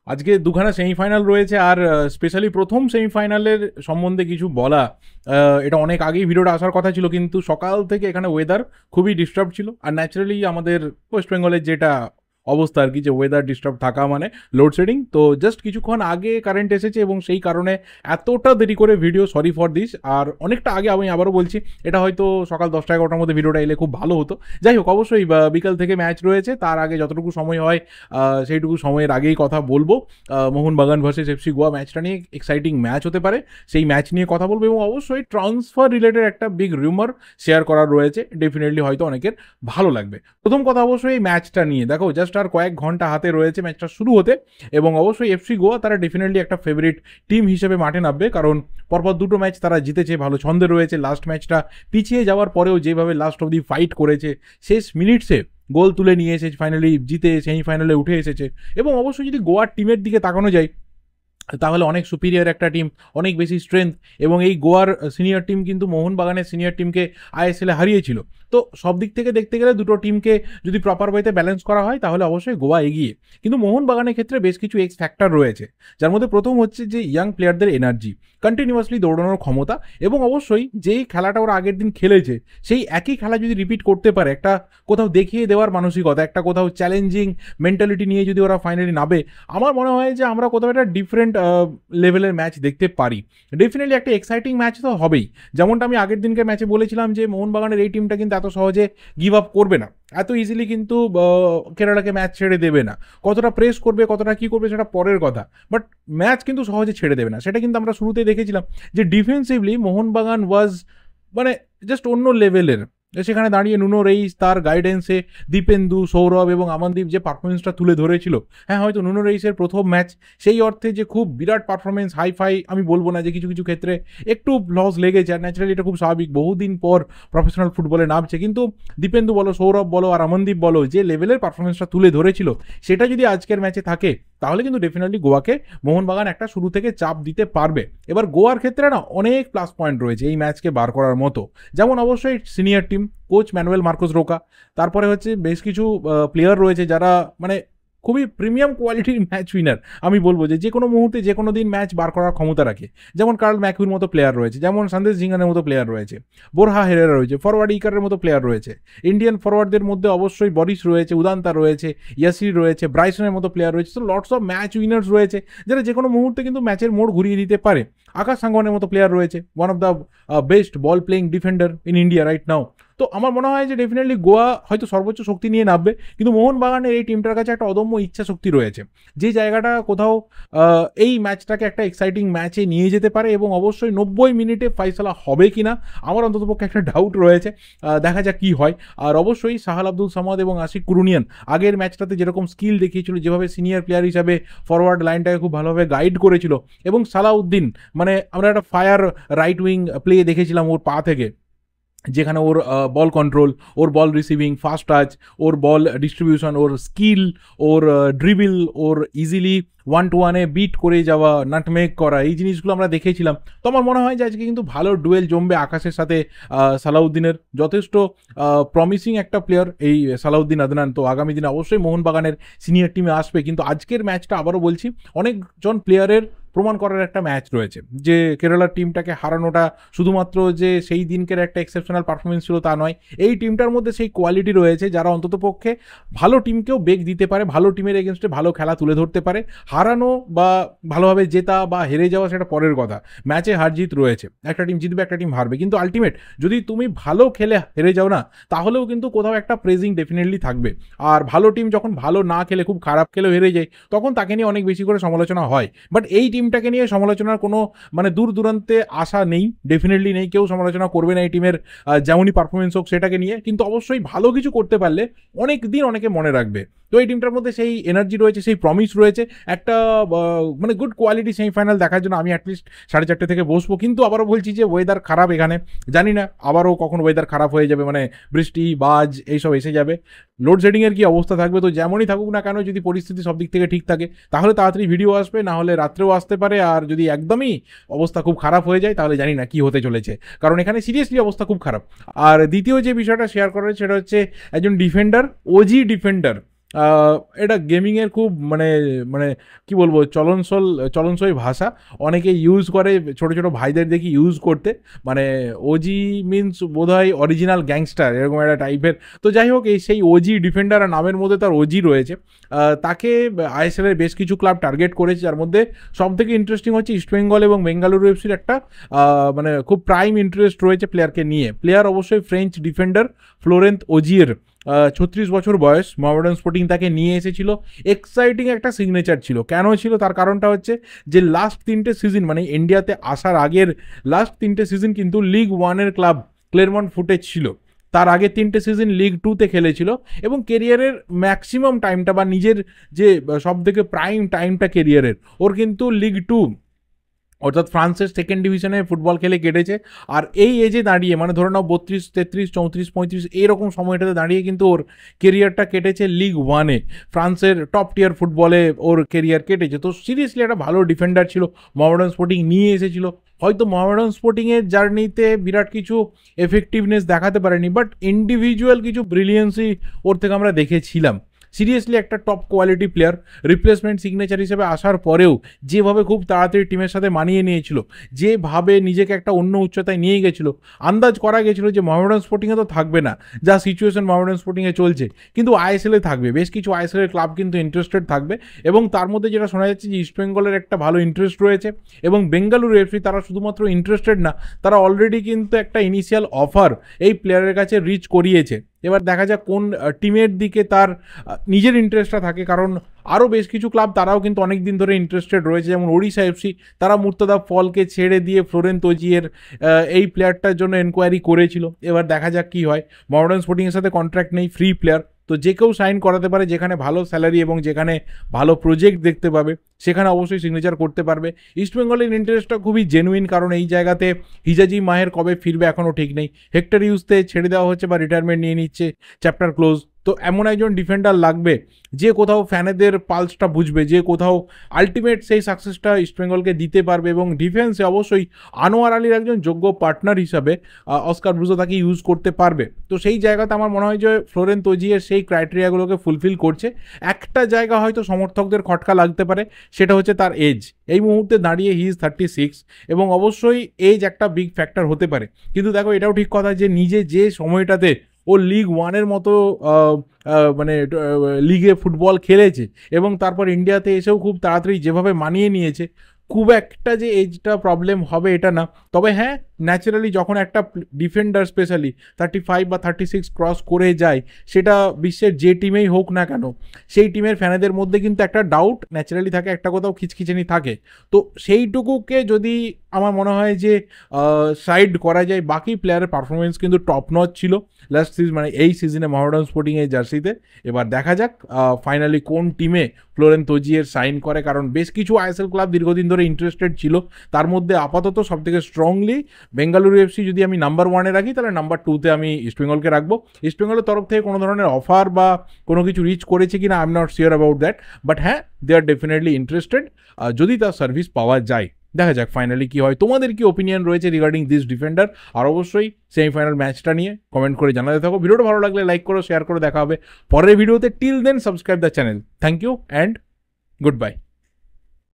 আজকে দুখানা সেমিফাইনাল রয়েছে আর স্পেশালি প্রথম সেমিফাইনালের সম্বন্ধে কিছু বলা এটা অনেক আগেই ভিডিওটা আসার কথা ছিল, কিন্তু সকাল থেকে এখানে ওয়েদার খুবই ডিস্টার্ব ছিল। আর ন্যাচারালি আমাদের ওয়েস্ট বেঙ্গলের যেটা অবস্থা আর কি, যে ওয়েদার ডিস্টার্ব থাকা মানে লোডশেডিং। তো জাস্ট কিছুক্ষণ আগে কারেন্ট এসেছে এবং সেই কারণে এতটা দেরি করে ভিডিও, সরি ফর দিস। আর অনেকটা আগে, আমি আবারও বলছি, এটা হয়তো সকাল 10টা-11টার মধ্যে ভিডিওটা এলে খুব ভালো হতো। যাই হোক, অবশ্যই বিকাল থেকে ম্যাচ রয়েছে, তার আগে যতটুকু সময় হয় সেইটুকু সময়ের আগেই কথা বলবো। মোহনবাগান ভার্সেস এফসি গোয়া ম্যাচটা নিয়ে এক্সাইটিং ম্যাচ হতে পারে, সেই ম্যাচ নিয়ে কথা বলবো। এবং অবশ্যই ট্রান্সফার রিলেটেড একটা বিগ রিউমার শেয়ার করার রয়েছে, ডেফিনেটলি হয়তো অনেকের ভালো লাগবে। প্রথম কথা অবশ্যই এই ম্যাচটা নিয়ে, দেখো জাস্ট আর কয়েক ঘন্টা হাতে রয়েছে ম্যাচটা শুরু হতে, এবং অবশ্যই এফসি গোয়া তারা ডেফিনেটলি একটা ফেভারিট টিম হিসেবে মাঠে নামবে, কারণ পরপর দুটো ম্যাচ তারা জিতেছে, ভালো ছন্দে রয়েছে। লাস্ট ম্যাচটা পিছিয়ে যাওয়ার পরেও যেভাবে লাস্ট অবধি ফাইট করেছে, শেষ মিনিটসে গোল তুলে নিয়ে এসে ফাইনালি জিতে সেমিফাইনালে উঠে এসেছে। এবং অবশ্যই যদি গোয়ার টিমের দিকে তাকানো যায়, তাহলে অনেক সুপিরিয়র একটা টিম, অনেক বেশি স্ট্রেংথ। এবং এই গোয়ার সিনিয়র টিম কিন্তু মোহনবাগানের সিনিয়র টিমকে আইএসএলে হারিয়েছিল। তো সব দিক থেকে দেখতে গেলে দুটো টিমকে যদি প্রপার ওয়েতে ব্যালেন্স করা হয়, তাহলে অবশ্যই গোয়া এগিয়ে। কিন্তু মোহনবাগানের ক্ষেত্রে বেশ কিছু এক্স ফ্যাক্টর রয়েছে, যার মধ্যে প্রথম হচ্ছে যে ইয়াং প্লেয়ারদের এনার্জি, কন্টিনিউয়াসলি দৌড়ানোর ক্ষমতা, এবং অবশ্যই যেই খেলাটা ওরা আগের দিন খেলেছে সেই একই খেলা যদি রিপিট করতে পারে, একটা কোথাও দেখিয়ে দেওয়ার মানসিকতা, একটা কোথাও চ্যালেঞ্জিং মেন্টালিটি নিয়ে যদি ওরা ফাইনালি নামে, আমার মনে হয় যে আমরা কোথাও একটা ডিফারেন্ট লেভেলের ম্যাচ দেখতে পারি। ডেফিনেটলি একটা এক্সাইটিং ম্যাচ তো হবেই। যেমনটা আমি আগের দিনকে ম্যাচে বলেছিলাম যে মোহনবাগানের এই টিমটা কিন্তু এত সহজে গিভ আপ করবে না, এত ইজিলি কিন্তু কেরালাকে ম্যাচ ছেড়ে দেবে না। কতটা প্রেস করবে, কতটা কী করবে সেটা পরের কথা, বাট ম্যাচ কিন্তু সহজে ছেড়ে দেবে না। সেটা কিন্তু আমরা শুরুতেই দেখেছিলাম যে ডিফেন্সিভলি মোহনবাগান ওয়াজ মানে জাস্ট অন্য লেভেলের। সেখানে দাঁড়িয়ে নুনো রেইস তার গাইডেন্সে দীপেন্দু, সৌরভ এবং আমনদীপ যে পারফরমেন্সটা তুলে ধরেছিল, হ্যাঁ হয়তো নুনো রেইসের প্রথম ম্যাচ, সেই অর্থে যে খুব বিরাট পারফরমেন্স হাইফাই আমি বলবো না, যে কিছু কিছু ক্ষেত্রে একটু লস লেগেছে, আর ন্যাচারালি এটা খুব স্বাভাবিক, বহুদিন পর প্রফেশনাল ফুটবলে নামছে। কিন্তু দীপেন্দু বলো, সৌরভ বলো আর আমনদীপ বলো, যে লেভেলের পারফরমেন্সটা তুলে ধরেছিল, সেটা যদি আজকের ম্যাচে থাকে, তাহলে কিন্তু ডেফিনেটলি গোয়াকে মোহনবাগান একটা শুরু থেকে চাপ দিতে পারবে। এবার গোয়ার ক্ষেত্রে না অনেক প্লাস পয়েন্ট রয়েছে এই ম্যাচকে বার করার মতো। যেমন অবশ্যই senior team, coach Manuel Marcos Roca, তারপরে হচ্ছে বেশ কিছু প্লেয়ার রয়েছে যারা মানে খুবই প্রিমিয়াম কোয়ালিটির ম্যাচ উইনার। আমি বলবো যে কোনো মুহূর্তে যে কোনো দিন ম্যাচ বার করার ক্ষমতা রাখে। যেমন কার্ল ম্যাকুইর মতো প্লেয়ার রয়েছে, যেমন সন্দেশ জিঙ্গানের মতো প্লেয়ার রয়েছে, বোরহা হেরেরা রয়েছে, ফরওয়ার্ড ইকারের মতো প্লেয়ার রয়েছে। ইন্ডিয়ান ফরওয়ার্ডদের মধ্যে অবশ্যই বরিস রয়েছে, উদান্তা রয়েছে, ইয়াসির রয়েছে, ব্রাইসনের মতো প্লেয়ার রয়েছে। তো লটস অফ ম্যাচ উইনার্স রয়েছে, যারা যে কোনো মুহূর্তে কিন্তু ম্যাচের মোড় ঘুরিয়ে দিতে পারে। আকাশ সাঙ্গওয়ানের মতো প্লেয়ার রয়েছে, one of the best ball playing defender in India right now. তো আমার মনে হয় যে ডেফিনেটলি গোয়া হয়তো সর্বোচ্চ শক্তি নিয়ে নামবে, কিন্তু মোহনবাগানের এই টিমটার কাছে একটা অদম্য ইচ্ছা শক্তি রয়েছে, যে জায়গাটা কোথাও এই ম্যাচটাকে একটা এক্সাইটিং ম্যাচে নিয়ে যেতে পারে। এবং অবশ্যই 90 মিনিটে ফাইসালা হবে কিনা আমার অন্ততপক্ষে একটা ডাউট রয়েছে, দেখা যাক কি হয়। আর অবশ্যই সাহাল আব্দুল সামাদ এবং আশিক কুরুনিয়ান আগের ম্যাচটাতে যেরকম স্কিল দেখিয়েছিল, যেভাবে সিনিয়র প্লেয়ার হিসাবে ফরওয়ার্ড লাইনটাকে খুব ভালোভাবে গাইড করেছিল, এবং সালাউদ্দিন মানে আমরা একটা ফায়ার রাইট উইং প্লে দেখেছিলাম ওর পা থেকে, যেখানে ওর বল কন্ট্রোল, ওর বল রিসিভিং, ফাস্ট টাচ, ওর বল ডিস্ট্রিবিউশন, ওর স্কিল, ওর ড্রিবিল, ওর ইজিলি 1-to-1 বিট করে যাওয়া, নাটমেক করা, এই জিনিসগুলো আমরা দেখেছিলাম। তো আমার মনে হয় যে আজকে কিন্তু ভালো ডুয়েল জমবে আকাশের সাথে সালাউদ্দিনের। যথেষ্ট প্রমিসিং একটা প্লেয়ার এই সালাউদ্দিন আদনান। তো আগামী দিনে অবশ্যই মোহনবাগানের সিনিয়র টিমে আসবে, কিন্তু আজকের ম্যাচটা আবারও বলছি অনেকজন প্লেয়ারের প্রমাণ করার একটা ম্যাচ রয়েছে, যে কেরালার টিমটাকে হারানোটা শুধুমাত্র যে সেই দিনকের একটা এক্সেপশনাল পারফরমেন্স ছিল তা নয়। এই টিমটার মধ্যে সেই কোয়ালিটি রয়েছে যারা অন্ততপক্ষে ভালো টিমকেও বেগ দিতে পারে, ভালো টিমের এগেনস্টে ভালো খেলা তুলে ধরতে পারে। হারানো বা ভালোভাবে জেতা বা হেরে যাওয়া সেটা পরের কথা, ম্যাচে হার জিত রয়েছে, একটা টিম জিতবে একটা টিম হারবে, কিন্তু আলটিমেট যদি তুমি ভালো খেলে হেরে যাও না, তাহলেও কিন্তু কোথাও একটা প্রেজিং ডেফিনেটলি থাকবে। আর ভালো টিম যখন ভালো না খেলে, খুব খারাপ খেলেও হেরে যায়, তখন তাকে নিয়ে অনেক বেশি করে সমালোচনা হয়। বাট এই টিমটাকে নিয়ে সমালোচনার কোনো মানে দূর দূরান্তে আশা নেই, ডেফিনেটলি নেই। কেউ সমালোচনা করবে না এই টিমের যেমনই পারফরমেন্স হোক সেটাকে নিয়ে, কিন্তু অবশ্যই ভালো কিছু করতে পারলে অনেক দিন অনেকে মনে রাখবে। তো এই টিমটার মধ্যে সেই এনার্জি রয়েছে, সেই প্রমিস রয়েছে, একটা মানে গুড কোয়ালিটি সেমিফাইনাল দেখার জন্য আমি অ্যাটলিস্ট 4:30 থেকে বসবো। কিন্তু আবারও বলছি যে ওয়েদার খারাপ এখানে, জানি না আবারও কখন ওয়েদার খারাপ হয়ে যাবে, মানে বৃষ্টি বাজ এইসব এসে যাবে, লোডশেডিংয়ের কি অবস্থা থাকবে। তো যেমনই থাকুক না কেন, যদি পরিস্থিতি সব দিক থেকে ঠিক থাকে, তাহলে তাড়াতাড়ি ভিডিও আসবে, না হলে রাত্রেও আসতে পারে। আর যদি একদমই অবস্থা খুব খারাপ হয়ে যায়, তাহলে জানি না কি হতে চলেছে, কারণ এখানে সিরিয়াসলি অবস্থা খুব খারাপ। আর দ্বিতীয় যে বিষয়টা শেয়ার করার সেটা হচ্ছে একজন ডিফেন্ডার, ওজি ডিফেন্ডার, এটা গেমিংয়ের খুব মানে মানে কি বলবো চলনসই ভাষা, অনেকে ইউজ করে, ছোট ছোট ভাইদের দেখি ইউজ করতে, মানে ওজি মিনস বোধহয় অরিজিনাল গ্যাংস্টার এরকম একটা টাইপের। তো যাই হোক, এই সেই ওজি ডিফেন্ডার নামের মধ্যে তার ওজি রয়েছে। তাকে আইএসএল এর বেশ কিছু ক্লাব টার্গেট করেছে, যার মধ্যে সব থেকে ইন্টারেস্টিং হচ্ছে ইস্টবেঙ্গল এবং বেঙ্গালুরু এফসির একটা মানে খুব প্রাইম ইন্টারেস্ট রয়েছে প্লেয়ারকে নিয়ে। প্লেয়ার অবশ্যই ফ্রেঞ্চ ডিফেন্ডার ফ্লোরেন্ট ওজিয়ের, 36 বছর বয়স। মোহামেডান স্পোর্টিং তাকে নিয়ে এসেছিল। এক্সাইটিং একটা সিগনেচার ছিল। কেন ছিল তার কারণটা হচ্ছে যে লাস্ট 3টে সিজন, মানে ইন্ডিয়াতে আসার আগের লাস্ট 3টে সিজন কিন্তু লিগ 1-এর ক্লাব ক্লেরমন্ট ফুটেজ ছিল। তার আগে 3টে সিজন লিগ 2-তে খেলেছিল এবং কেরিয়ারের ম্যাক্সিমাম টাইমটা বা নিজের যে সব থেকে প্রাইম টাইমটা কেরিয়ারের ওর কিন্তু লিগ 2 অর্থাৎ ফ্রান্সের সেকেন্ড ডিভিশনে ফুটবল খেলে কেটেছে। আর এই এজে দাঁড়িয়ে, মানে ধরে নাও 32, 33, 34, 35 এইরকম সময়টাতে দাঁড়িয়ে কিন্তু ওর কেরিয়ারটা কেটেছে লিগ 1-এ, ফ্রান্সের টপ টিয়ার ফুটবলে ওর কেরিয়ার কেটেছে। তো সিরিয়াসলি একটা ভালো ডিফেন্ডার ছিল, মোহামেডান স্পোর্টিং নিয়ে এসেছিল। হয়তো মোহামেডান স্পোর্টিংয়ের জার্নিতে বিরাট কিছু এফেক্টিভনেস দেখাতে পারেনি, বাট ইন্ডিভিজুয়াল কিছু ব্রিলিয়েন্সি ওর থেকে আমরা দেখেছিলাম। সিরিয়াসলি একটা top quality player, replacement signature হিসেবে আসার পরেও যেভাবে খুব তাড়াতাড়ি টিমের সাথে মানিয়ে নিয়েছিল, যেভাবে নিজেকে একটা অন্য উচ্চতায় নিয়ে গেছিল, আন্দাজ করা গেছিল যে মোহামেডান স্পোর্টিংয়ে তো থাকবে না, যা সিচুয়েশন মোহামেডান স্পোর্টিংয়ে চলছে, কিন্তু আইএসএলে থাকবে। বেশ কিছু আইএসএলের ক্লাব কিন্তু ইন্টারেস্টেড থাকবে, এবং তার মধ্যে যেটা শোনা যাচ্ছে যে ইস্টবেঙ্গলের একটা ভালো ইন্টারেস্ট রয়েছে, এবং বেঙ্গালুরু এফসি তারা শুধুমাত্র ইন্টারেস্টেড না, তারা অলরেডি কিন্তু একটা ইনিশিয়াল অফার এই প্লেয়ারের কাছে রিচ করিয়েছে। এবার দেখা যাক কোন টিমের দিকে তার নিজের ইন্টারেস্টটা থাকে, কারণ আরও বেশ কিছু ক্লাব তারাও কিন্তু অনেক দিন ধরে ইন্টারেস্টেড রয়েছে, যেমন ওড়িশা এফসি, তারা মুর্তদা ফলকে ছেড়ে দিয়ে ফ্লোরেন্ট ওজিয়ের এই প্লেয়ারটার জন্য এনকোয়ারি করেছিল। এবার দেখা যাক কী হয়। মোহামেডান স্পোর্টিংয়ের সাথে কন্ট্রাক্ট নেই, ফ্রি প্লেয়ার, তো যে কেউ সাইন করাতে পারে, যেখানে ভালো স্যালারি এবং যেখানে ভালো প্রজেক্ট দেখতে পাবে সেখানে অবশ্যই সিগনেচার করতে পারবে। ইস্টবেঙ্গলের ইন্টারেস্টটা খুবই জেনুইন, কারণ এই জায়গাতে হিজাজি মাহের কবে ফিরবে এখনও ঠিক নেই, হেক্টর ইউজতে ছেড়ে দেওয়া হচ্ছে বা রিটায়ারমেন্ট নিয়ে নিচ্ছে, চ্যাপ্টার ক্লোজ। তো এমন একজন ডিফেন্ডার লাগবে যে কোথাও ফ্যানেদের পালসটা বুঝবে, যে কোথাও আলটিমেট সেই সাকসেসটা ইস্টবেঙ্গলকে দিতে পারবে, এবং ডিফেন্সে অবশ্যই আনোয়ার আলীর একজন যোগ্য পার্টনার হিসাবে অস্কার ব্রুজো তাকে ইউজ করতে পারবে। তো সেই জায়গাতে আমার মনে হয় যে ফ্লোরেন্ট ওজিয়ের সেই ক্রাইটেরিয়াগুলোকে ফুলফিল করছে। একটা জায়গা হয়তো সমর্থকদের খটকা লাগতে পারে, সেটা হচ্ছে তার এজ। এই মুহূর্তে দাঁড়িয়ে হি ইজ 36, এবং অবশ্যই এজ একটা বিগ ফ্যাক্টর হতে পারে। কিন্তু দেখো, এটাও ঠিক কথা যে নিজে যে সময়টাতে ও লিগ 1-এর মতো মানে লিগে ফুটবল খেলেছে, এবং তারপর ইন্ডিয়াতে এসেও খুব তাড়াতাড়ি যেভাবে মানিয়ে নিয়েছে, খুব একটা যে এজটা প্রবলেম হবে এটা না। তবে হ্যাঁ, ন্যাচারালি যখন একটা ডিফেন্ডার স্পেশালি 35 বা 36 ক্রস করে যায়, সেটা বিশ্বের যে টিমেই হোক না কেন, সেই টিমের ফ্যানেদের মধ্যে কিন্তু একটা ডাউট ন্যাচারালি থাকে, একটা কোথাও খিচখিচানি থাকে। তো সেইটুকুকে যদি আমার মনে হয় যে সাইড করা যায়, বাকি প্লেয়ারের পারফরমেন্স কিন্তু টপ নচ ছিল লাস্ট সিজন, মানে এই সিজনে মোহামেডান স্পোর্টিংয়ের জার্সিতে। এবার দেখা যাক ফাইনালি কোন টিমে ফ্লোরেন্ট ওজিয়ের সাইন করে, কারণ বেশ কিছু আইএসএল ক্লাব দীর্ঘদিন ধরে ইন্টারেস্টেড ছিল। তার মধ্যে আপাতত সবথেকে স্ট্রংলি বেঙ্গালুরু এফসি যদি আমি নাম্বার 1-এ রাখি, তাহলে নাম্বার 2-তে আমি ইস্টবেঙ্গলকে রাখবো। ইস্টবেঙ্গলের তরফ থেকে কোনো ধরনের অফার বা কোনো কিছু রিচ করেছে কিনা I am not sure about that, but হ্যাঁ, দে আর ডেফিনেটলি ইন্টারেস্টেড, যদি তার সার্ভিস পাওয়া যায়। দেখা যাক ফাইনালি কি হয়। তোমাদের কি ওপিনিয়ন রয়েছে রিগার্ডিং দিস ডিফেন্ডার, আর অবশ্যই সেমিফাইনাল ম্যাচটা নিয়ে কমেন্ট করে জানাতে থাকো। ভিডিওটা ভালো লাগলে লাইক করো, শেয়ার করো। দেখা হবে পরের ভিডিওতে। Till then subscribe the channel. Thank you and good by.